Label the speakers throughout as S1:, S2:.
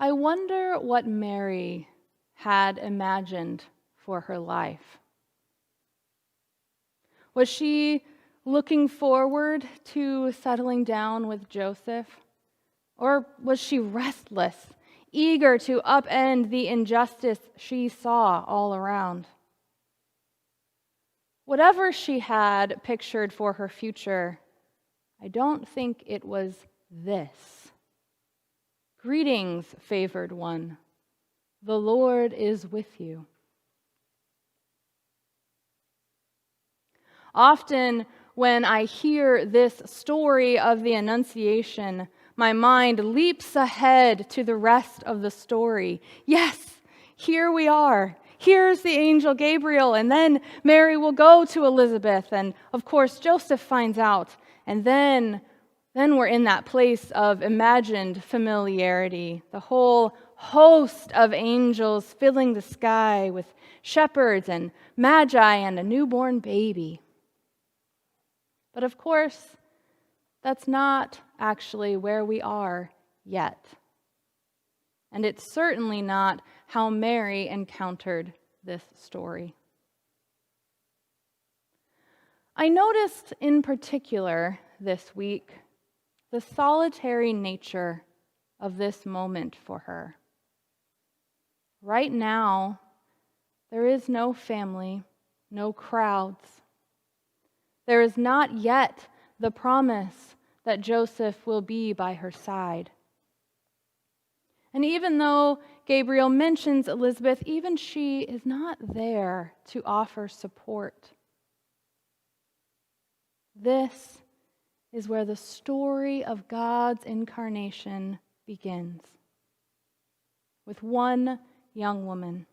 S1: I wonder what Mary had imagined for her life. Was she looking forward to settling down with Joseph? Or was she restless, eager to upend the injustice she saw all around? Whatever she had pictured for her future, I don't think it was this. Greetings, favored one. The Lord is with you. Often, when I hear this story of the Annunciation, my mind leaps ahead to the rest of the story. Yes, here we are. Here's the angel Gabriel, and then Mary will go to Elizabeth, and of course Joseph finds out, and then we're in that place of imagined familiarity, the whole host of angels filling the sky with shepherds and magi and a newborn baby. But of course, that's not actually where we are yet. And it's certainly not how Mary encountered this story. I noticed in particular this week the solitary nature of this moment for her. Right now, there is no family, no crowds. There is not yet the promise that Joseph will be by her side. And even though Gabriel mentions Elizabeth, even she is not there to offer support. This is where the story of God's incarnation begins. With one young woman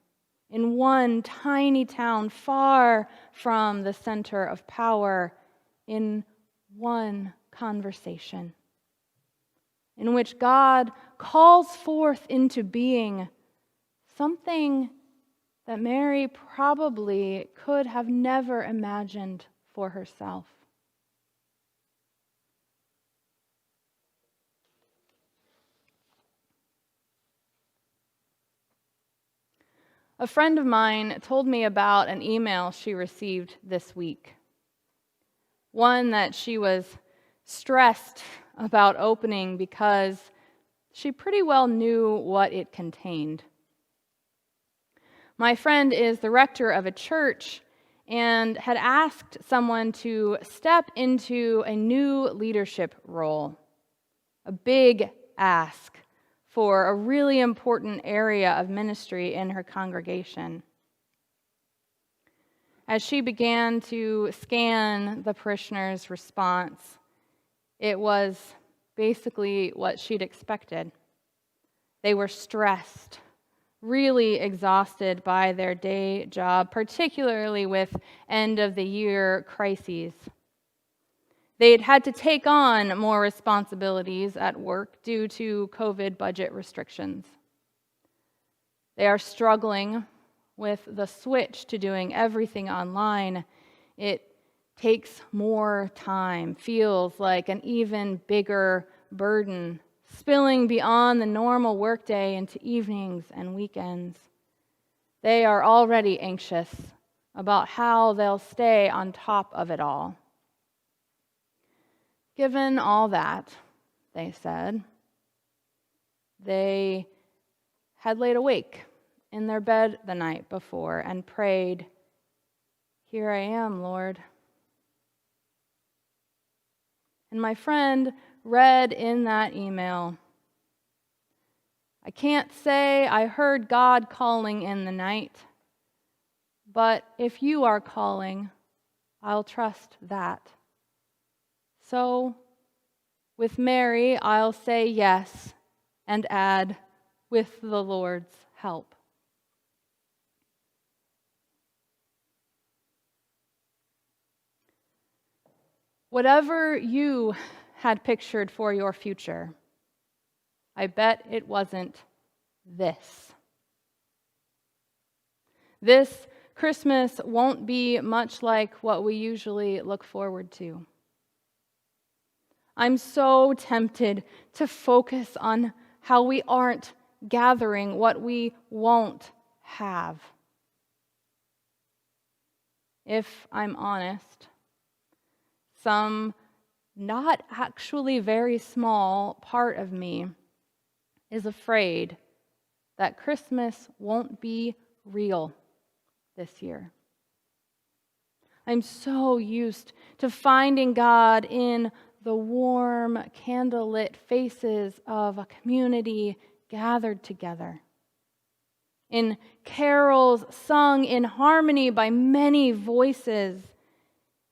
S1: in one tiny town far from the center of power, in one conversation in which God calls forth into being something that Mary probably could have never imagined for herself. A friend of mine told me about an email she received this week. One that she was stressed about opening because she pretty well knew what it contained. My friend is the rector of a church and had asked someone to step into a new leadership role, a big ask for a really important area of ministry in her congregation. As she began to scan the parishioners' response, it was basically what she'd expected. They were stressed, really exhausted by their day job, particularly with end-of-the-year crises. They'd had to take on more responsibilities at work due to COVID budget restrictions. They are struggling with the switch to doing everything online. It takes more time, feels like an even bigger burden, spilling beyond the normal workday into evenings and weekends. They are already anxious about how they'll stay on top of it all. Given all that, they said, they had laid awake in their bed the night before and prayed, "Here I am, Lord." And my friend read in that email, "I can't say I heard God calling in the night, but if you are calling, I'll trust that. So, with Mary, I'll say yes and add, with the Lord's help." Whatever you had pictured for your future, I bet it wasn't this. This Christmas won't be much like what we usually look forward to. I'm so tempted to focus on how we aren't gathering what we won't have. If I'm honest, some not actually very small part of me is afraid that Christmas won't be real this year. I'm so used to finding God in the warm, candlelit faces of a community gathered together, in carols sung in harmony by many voices,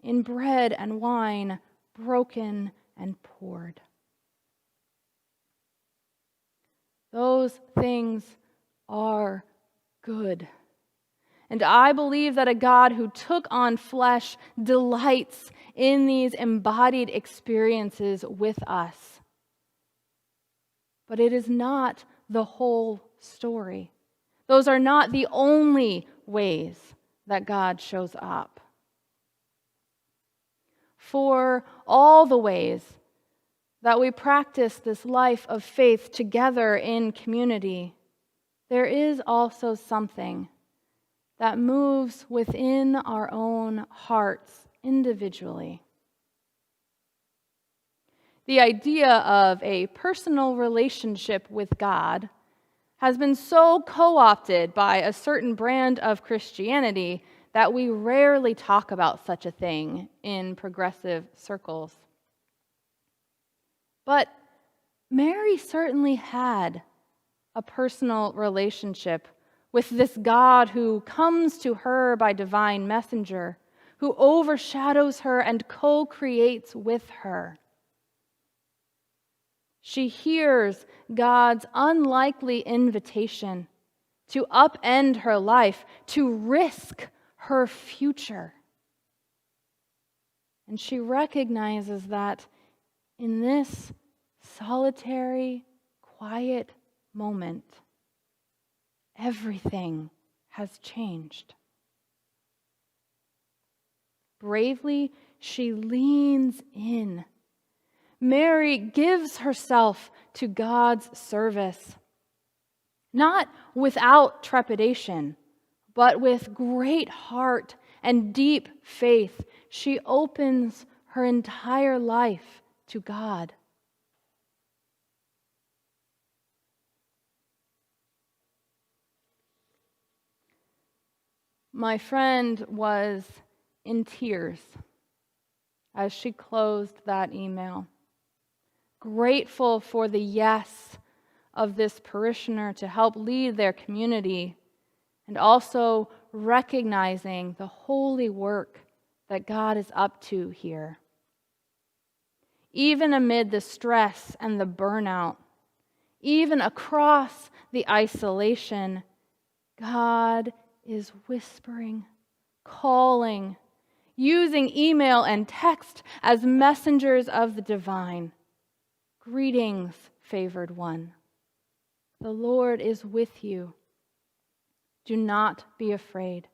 S1: in bread and wine broken and poured. Those things are good. And I believe that a God who took on flesh delights in these embodied experiences with us. But it is not the whole story. Those are not the only ways that God shows up. For all the ways that we practice this life of faith together in community, there is also something that moves within our own hearts individually. The idea of a personal relationship with God has been so co-opted by a certain brand of Christianity that we rarely talk about such a thing in progressive circles. But Mary certainly had a personal relationship with this God who comes to her by divine messenger, who overshadows her and co-creates with her. She hears God's unlikely invitation to upend her life, to risk her future. And she recognizes that in this solitary, quiet moment, everything has changed. Bravely, she leans in. Mary gives herself to God's service, not without trepidation, but with great heart and deep faith. She opens her entire life to God. My friend was in tears as she closed that email, grateful for the yes of this parishioner to help lead their community, and also recognizing the holy work that God is up to here. Even amid the stress and the burnout, even across the isolation, God is whispering, calling, using email and text as messengers of the divine. Greetings, favored one. The Lord is with you. Do not be afraid.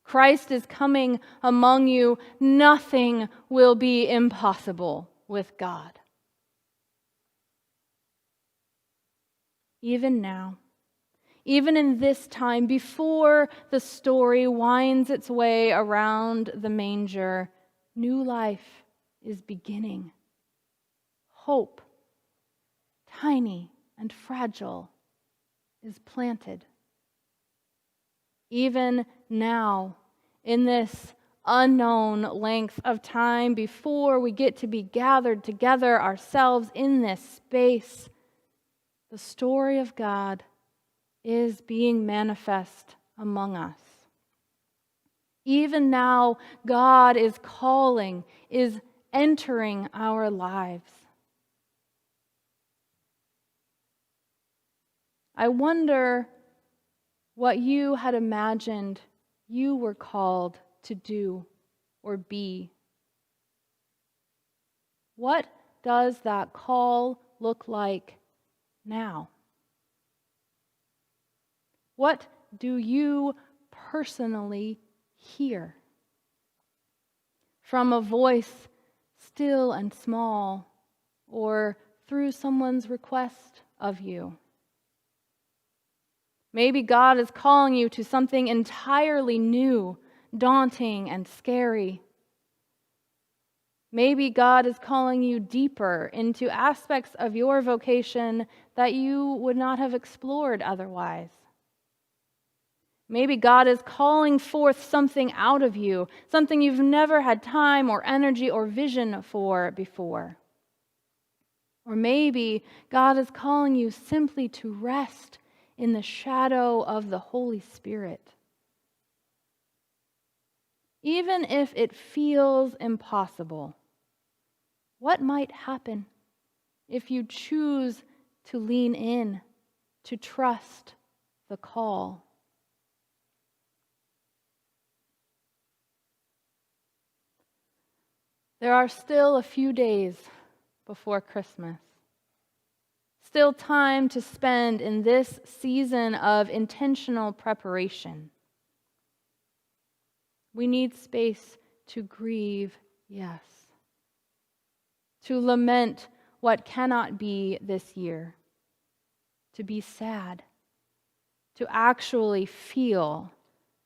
S1: Christ is coming among you. Nothing will be impossible with God. Even now, even in this time, before the story winds its way around the manger, new life is beginning. Hope, tiny and fragile, is planted. Even now, in this unknown length of time before we get to be gathered together ourselves in this space, the story of God is being manifest among us. Even now, God is calling, is entering our lives. I wonder what you had imagined you were called to do or be. What does that call look like now? What do you personally hear? From a voice still and small, or through someone's request of you? Maybe God is calling you to something entirely new, daunting, and scary. Maybe God is calling you deeper into aspects of your vocation that you would not have explored otherwise. Maybe God is calling forth something out of you, something you've never had time or energy or vision for before. Or maybe God is calling you simply to rest in the shadow of the Holy Spirit. Even if it feels impossible, what might happen if you choose to lean in, to trust the call? There are still a few days before Christmas. Still time to spend in this season of intentional preparation. We need space to grieve, yes. To lament what cannot be this year. To be sad. To actually feel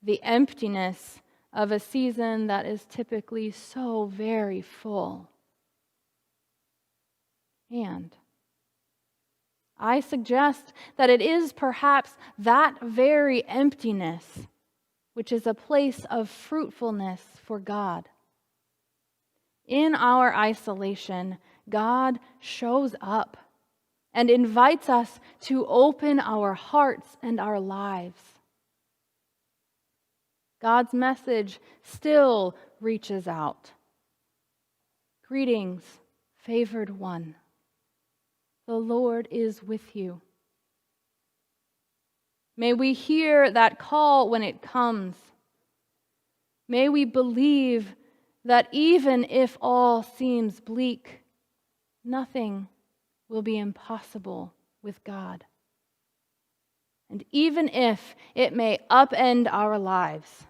S1: the emptiness of a season that is typically so very full. And I suggest that it is perhaps that very emptiness which is a place of fruitfulness for God. In our isolation, God shows up and invites us to open our hearts and our lives. God's message still reaches out. Greetings, favored one. The Lord is with you. May we hear that call when it comes. May we believe that even if all seems bleak, nothing will be impossible with God. And even if it may upend our lives,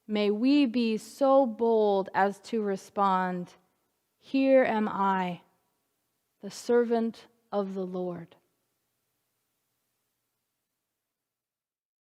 S1: may we be so bold as to respond, "Here am I, the servant of the Lord.